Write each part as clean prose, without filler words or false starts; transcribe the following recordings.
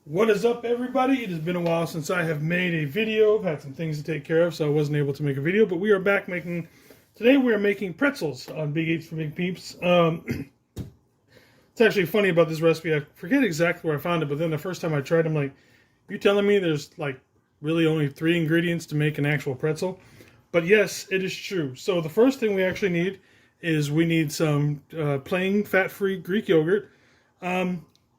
What is up, everybody? It has been a while since I have made a video. I've had some things to take care of, so I wasn't able to make a video, but we are back making... Today we are making pretzels on Big Eats for Big Peeps. It's actually funny about this recipe. I forget exactly where I found it, but then the first time I tried, I'm like, you're telling me there's like really only 3 ingredients to make an actual pretzel? But yes, it is true. So the first thing we actually need is we need some plain fat-free Greek yogurt.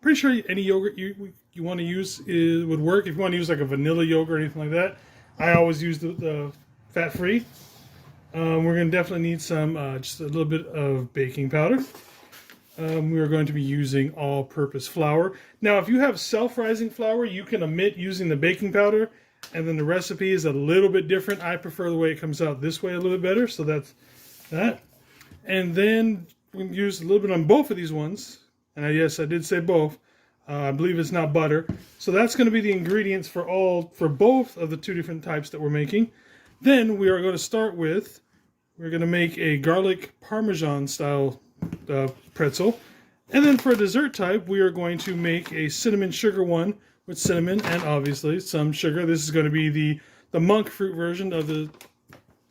Pretty sure any yogurt you want to use would work. If you want to use like a vanilla yogurt or anything like that, I always use the fat-free. We're going to definitely need some, just a little bit of baking powder. We are going to be using all-purpose flour. Now, if you have self-rising flour, you can omit using the baking powder, and then the recipe is a little bit different. I prefer the way it comes out this way a little bit better, so that's that. And then we can use a little bit on both of these ones. And yes, I did say both. I believe it's not butter. So that's going to be the ingredients for both of the 2 different types that we're making. Then we are going to start with, we're going to make a garlic parmesan style pretzel. And then for a dessert type, we are going to make a cinnamon sugar one with cinnamon and obviously some sugar. This is going to be the monk fruit version of the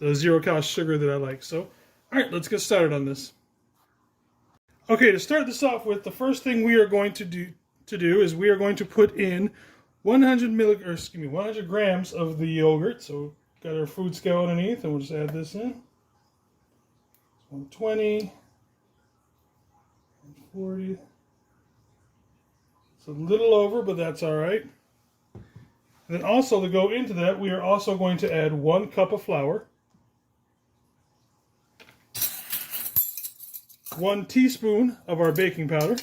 0-cal sugar that I like. So, all right, let's get started on this. Okay, to start this off with, the first thing we are going to do is we are going to put in 100 grams of the yogurt. So got our food scale underneath, and we'll just add this in. 120, 140. It's a little over, but that's all right. And then also to go into that, we are also going to add 1 cup of flour, 1 teaspoon of our baking powder,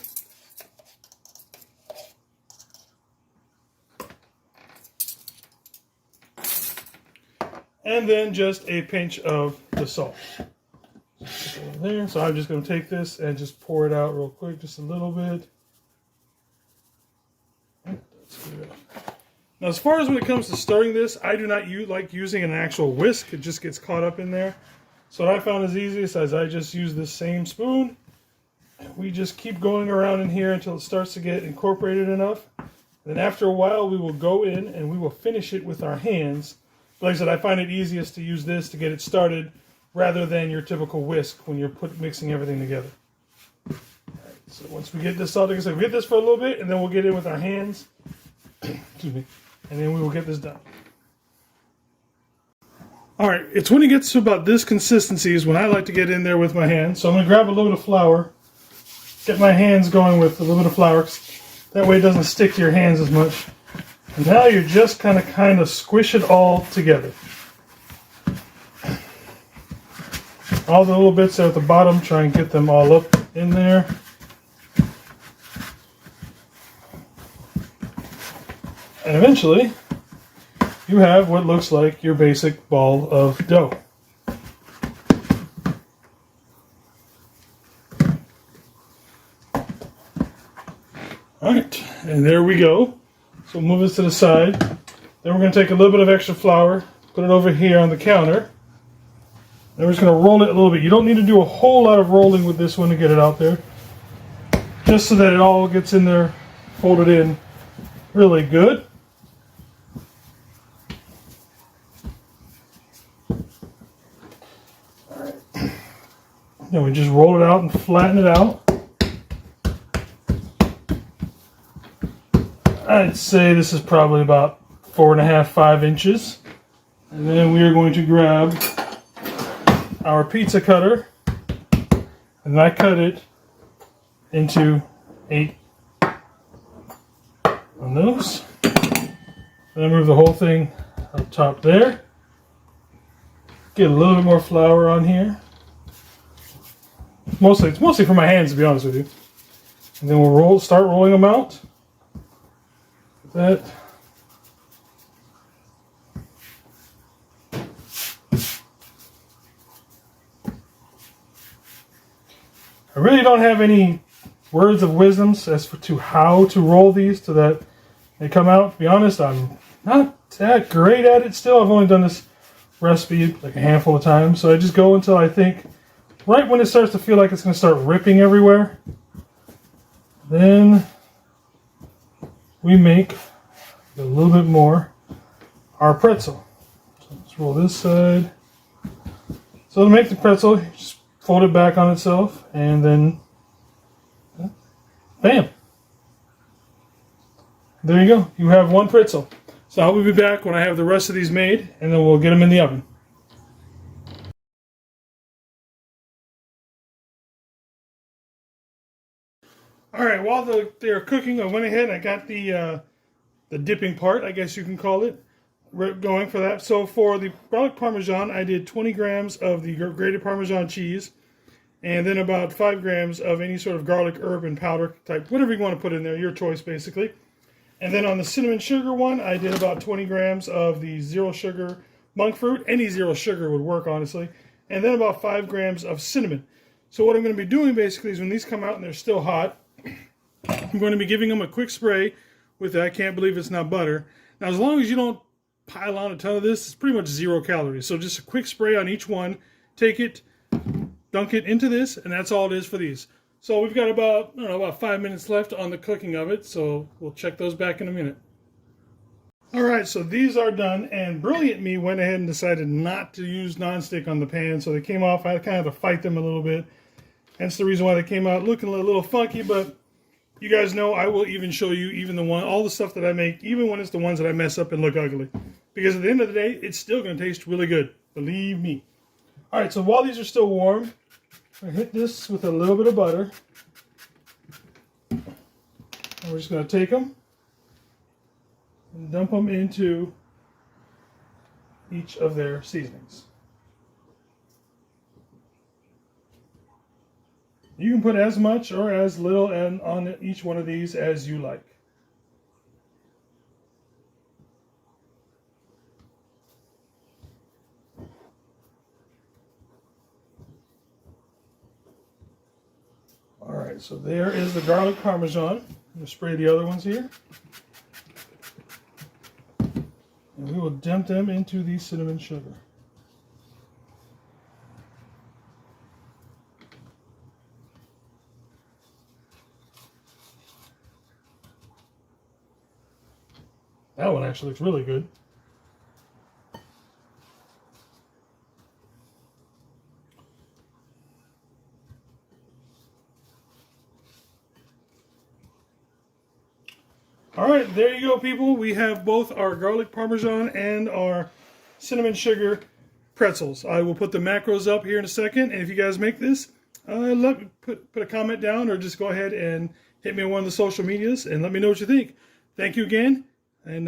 and then just a pinch of the salt. There. So I'm just going to take this and just pour it out real quick, just a little bit. Now, as far as when it comes to stirring this, I do not like using an actual whisk. It just gets caught up in there. So what I found is easiest is I just use this same spoon. We just keep going around in here until it starts to get incorporated enough. Then after a while, we will go in and we will finish it with our hands. Like I said, I find it easiest to use this to get it started rather than your typical whisk when you're mixing everything together. All right, so once we get this all together, we get this for a little bit, and then we'll get in with our hands. Excuse me. And then we will get this done. All right, it's when it gets to about this consistency is when I like to get in there with my hands. So I'm going to grab a little bit of flour, get my hands going with a little bit of flour. That way it doesn't stick to your hands as much. And now you're just kind of squish it all together. All the little bits there at the bottom, try and get them all up in there. And eventually, you have what looks like your basic ball of dough. Alright, and there we go. So we'll move this to the side. Then we're going to take a little bit of extra flour, put it over here on the counter. Then we're just going to roll it a little bit. You don't need to do a whole lot of rolling with this one to get it out there. Just so that it all gets in there, folded in really good. Alright. Then we just roll it out and flatten it out. I'd say this is probably about 4.5, 5 inches. And then we are going to grab our pizza cutter, and I cut it into 8 on those. Then I move the whole thing up top there. Get a little bit more flour on here. It's mostly for my hands, to be honest with you. And then we'll start rolling them out. That. I really don't have any words of wisdom as to how to roll these so that they come out. To be honest, I'm not that great at it still. I've only done this recipe like a handful of times, so I just go until I think right when it starts to feel like it's going to start ripping everywhere. Then we make a little bit more our pretzel. So let's roll this side. So to make the pretzel, you just fold it back on itself and then bam. There you go. You have one pretzel. So I will be back when I have the rest of these made, and then we'll get them in the oven. All right, while they're cooking, I went ahead and I got the dipping part, I guess you can call it, going for that. So for the garlic parmesan, I did 20 grams of the grated parmesan cheese, and then about 5 grams of any sort of garlic herb and powder type, whatever you want to put in there, your choice basically. And then on the cinnamon sugar one, I did about 20 grams of the zero sugar monk fruit. Any zero sugar would work, honestly. And then about 5 grams of cinnamon. So what I'm going to be doing basically is when these come out and they're still hot, I'm going to be giving them a quick spray with I can't believe it's not butter. Now, as long as you don't pile on a ton of this, it's pretty much 0 calories. So just a quick spray on each one. Take it, dunk it into this, and that's all it is for these. So we've got about, I don't know, about 5 minutes left on the cooking of it, so we'll check those back in a minute. All right, so these are done, and brilliant me went ahead and decided not to use nonstick on the pan, so they came off. I kind of had to fight them a little bit. Hence the reason why they came out looking a little funky, but you guys know I will even show you even all the stuff that I make, even when it's the ones that I mess up and look ugly. Because at the end of the day, it's still going to taste really good. Believe me. All right, so while these are still warm, I hit this with a little bit of butter. And we're just going to take them and dump them into each of their seasonings. You can put as much or as little on each one of these as you like. Alright, so there is the garlic parmesan. I'm going to spray the other ones here. And we will dump them into the cinnamon sugar. That one actually looks really good. All right, there you go, people. We have both our garlic parmesan and our cinnamon sugar pretzels. I will put the macros up here in a second, and if you guys make this, put a comment down or just go ahead and hit me on one of the social medias and let me know what you think. Thank you again, and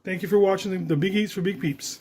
thank you for watching the Big Eats for Big Peeps.